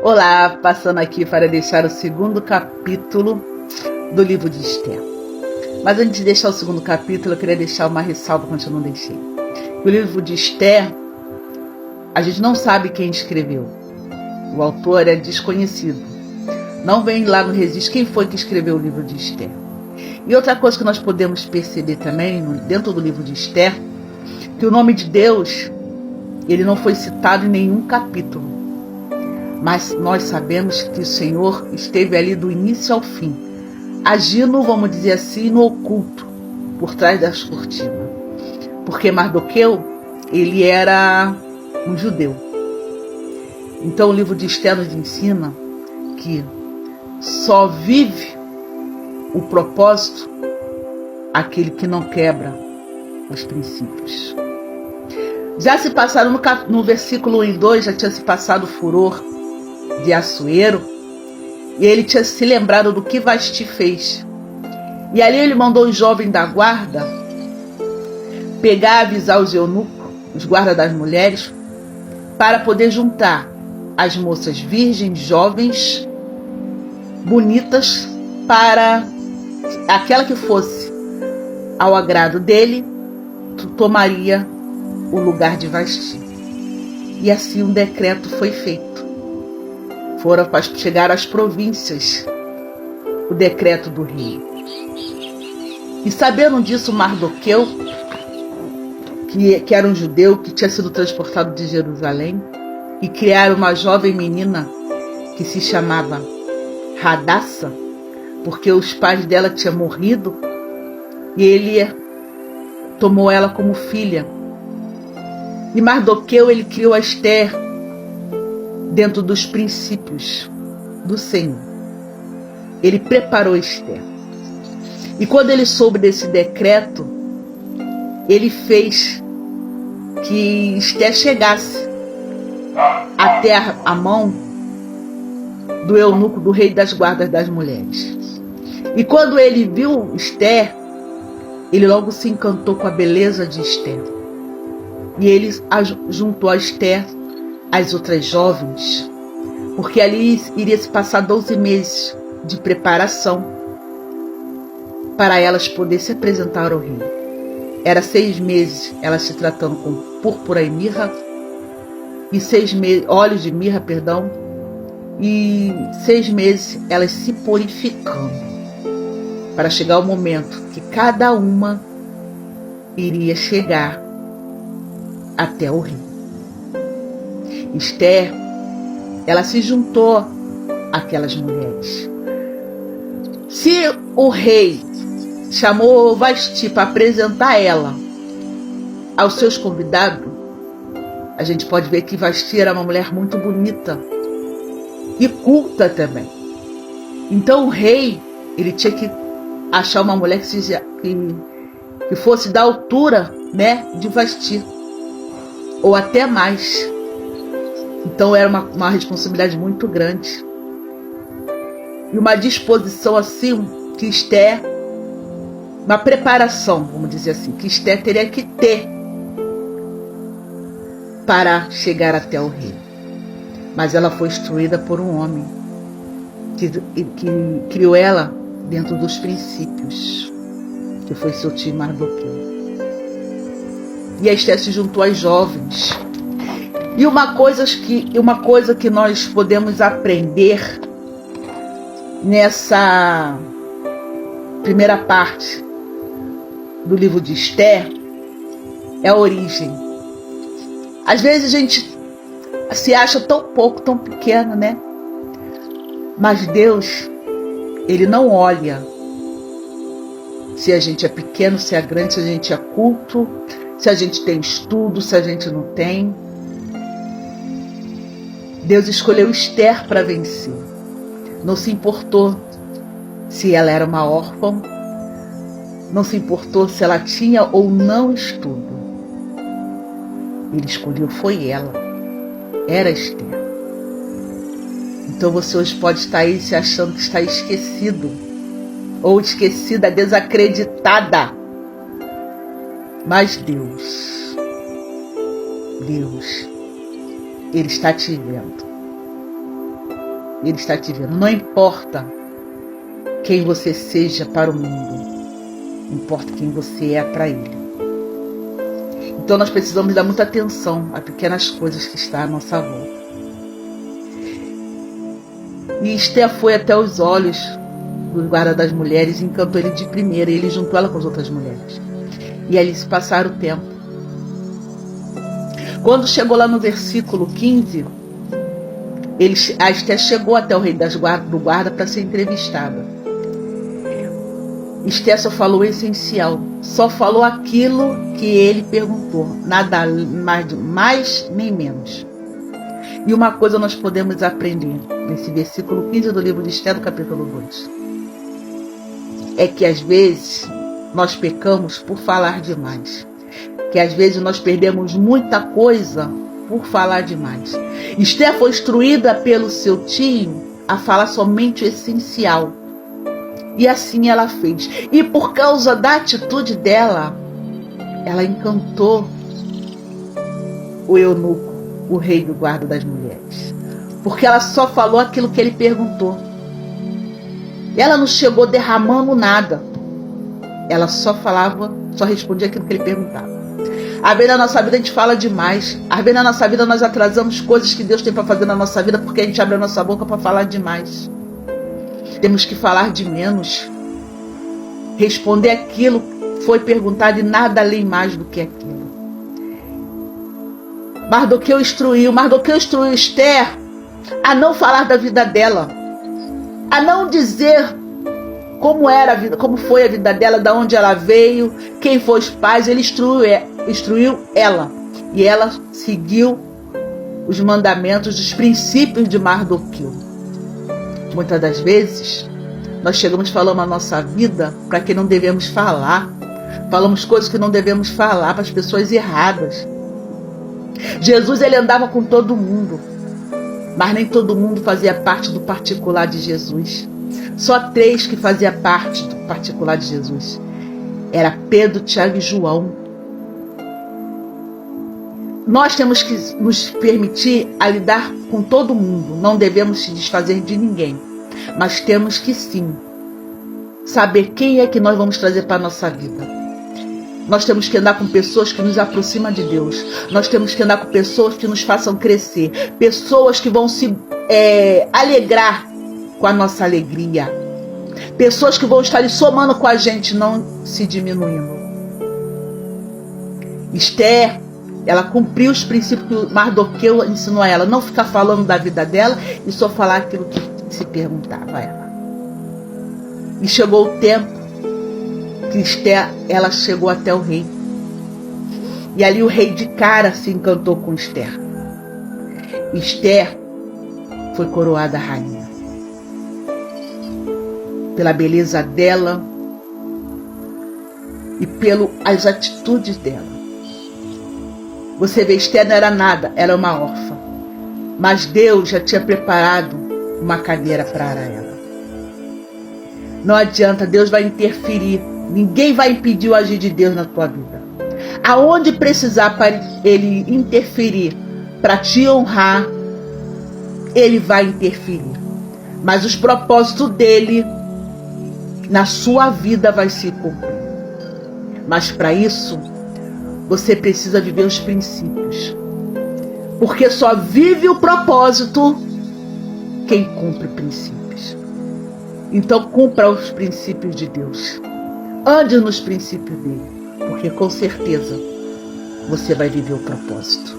Olá, passando aqui para deixar o segundo capítulo do livro de Esther. Mas antes de deixar o segundo capítulo, eu queria deixar uma ressalva que eu não deixei. O livro de Esther, a gente não sabe quem escreveu. O autor é desconhecido. Não vem lá no registro quem foi que escreveu o livro de Esther. E outra coisa que nós podemos perceber também, dentro do livro de Esther, que o nome de Deus, ele não foi citado em nenhum capítulo. Mas nós sabemos que o Senhor esteve ali do início ao fim, agindo, vamos dizer assim, no oculto, por trás das cortinas. Porque Mardoqueu, ele era um judeu. Então o livro de Esther nos ensina que só vive o propósito aquele que não quebra os princípios. Já se passaram no versículo 1 e 2, já tinha se passado o furor de Assuero, e ele tinha se lembrado do que Vasti fez. E ali ele mandou os jovens da guarda pegar, avisar os eunucos, os guardas das mulheres, para poder juntar as moças virgens, jovens, bonitas, para aquela que fosse ao agrado dele, tomaria o lugar de Vasti. E assim um decreto foi feito. Foram para chegar às províncias o decreto do rei. E sabendo disso, Mardoqueu, que era um judeu que tinha sido transportado de Jerusalém, e criaram uma jovem menina que se chamava Radassa, porque os pais dela tinham morrido, e ele tomou ela como filha. E Mardoqueu, ele criou a Esther dentro dos princípios do Senhor. Ele preparou Esther. E quando ele soube desse decreto, ele fez que Esther chegasse até a mão do eunuco, do rei das guardas das mulheres. E quando ele viu Esther, ele logo se encantou com a beleza de Esther. E ele juntou a Esther às outras jovens, porque ali iria se passar 12 meses de preparação para elas poderem se apresentar ao rei. Era 6 meses elas se tratando com púrpura e mirra, e 6 meses, óleos de mirra, perdão, e 6 meses elas se purificando, para chegar o momento que cada uma iria chegar até o rei. Esther, ela se juntou àquelas mulheres. Se o rei chamou Vasti para apresentar ela aos seus convidados, a gente pode ver que Vasti era uma mulher muito bonita e culta também. Então o rei, ele tinha que achar uma mulher que fosse da altura, né, de Vasti, ou até mais. Então era uma responsabilidade muito grande. E uma disposição assim, que Esther, uma preparação, vamos dizer assim, que Esther teria que ter para chegar até o rei. Mas ela foi instruída por um homem que criou ela dentro dos princípios, que foi seu tio Mardoqueu. E a Esther se juntou às jovens. E uma coisa que nós podemos aprender nessa primeira parte do livro de Esther é a origem. Às vezes a gente se acha tão pouco, tão pequeno, né? Mas Deus, ele não olha se a gente é pequeno, se é grande, se a gente é culto, se a gente tem estudo, se a gente não tem. Deus escolheu Esther para vencer. Não se importou se ela era uma órfã, não se importou se ela tinha ou não estudo. Ele escolheu, foi ela. Era Esther. Então você hoje pode estar aí se achando que está esquecido, ou esquecida, desacreditada. Mas Deus, Ele está te vendo. Ele está te vendo. Não importa quem você seja para o mundo, importa quem você é para Ele. Então nós precisamos dar muita atenção a pequenas coisas que estão à nossa volta. E Esther foi até os olhos do guarda das mulheres e encantou ele de primeira. E ele juntou ela com as outras mulheres. E aí eles passaram o tempo. Quando chegou lá no versículo 15, a Esther chegou até o rei do guarda para ser entrevistada. Esther só falou o essencial, só falou aquilo que ele perguntou, nada mais nem menos. E uma coisa nós podemos aprender nesse versículo 15 do livro de Esther, do capítulo 2, é que às vezes nós pecamos por falar demais, que às vezes nós perdemos muita coisa por falar demais. Esther foi instruída pelo seu tio a falar somente o essencial. E assim ela fez. E por causa da atitude dela, ela encantou o eunuco, o rei do guarda das mulheres. Porque ela só falou aquilo que ele perguntou. Ela não chegou derramando nada. Ela só respondia aquilo que ele perguntava. Às vezes na nossa vida a gente fala demais. Às vezes na nossa vida nós atrasamos coisas que Deus tem para fazer na nossa vida porque a gente abre a nossa boca para falar demais. Temos que falar de menos, responder aquilo que foi perguntado e nada além mais do que aquilo. Mardoqueu instruiu Esther a não falar da vida dela, a não dizer como era a vida, como foi a vida dela, de onde ela veio, quem foi os pais. Ele instruiu ela e ela seguiu os mandamentos, os princípios de Mardoqueu. Muitas das vezes, nós chegamos falando a nossa vida para quem não devemos falar. Falamos coisas que não devemos falar para as pessoas erradas. Jesus, ele andava com todo mundo, mas nem todo mundo fazia parte do particular de Jesus. Só 3 que faziam parte do particular de Jesus. Era Pedro, Tiago e João. Nós temos que nos permitir a lidar com todo mundo. Não devemos se desfazer de ninguém. Mas temos que sim saber quem é que nós vamos trazer para a nossa vida. Nós temos que andar com pessoas que nos aproximam de Deus. Nós temos que andar com pessoas que nos façam crescer. Pessoas que vão se alegrar com a nossa alegria. Pessoas que vão estar ali somando com a gente, não se diminuindo. Esther, ela cumpriu os princípios que Mardoqueu ensinou a ela. Não ficar falando da vida dela e só falar aquilo que se perguntava a ela. E chegou o tempo que Esther, ela chegou até o rei. E ali o rei de cara se encantou com Esther. Esther foi coroada rainha. Pela beleza dela e pelas atitudes dela. Você vê, Esther não era nada, era uma órfã. Mas Deus já tinha preparado uma cadeira para ela. Não adianta, Deus vai interferir. Ninguém vai impedir o agir de Deus na tua vida. Aonde precisar para Ele interferir, para te honrar, Ele vai interferir. Mas os propósitos dEle na sua vida vai se cumprir. Mas para isso, você precisa viver os princípios. Porque só vive o propósito quem cumpre princípios. Então cumpra os princípios de Deus. Ande nos princípios dele. Porque com certeza você vai viver o propósito.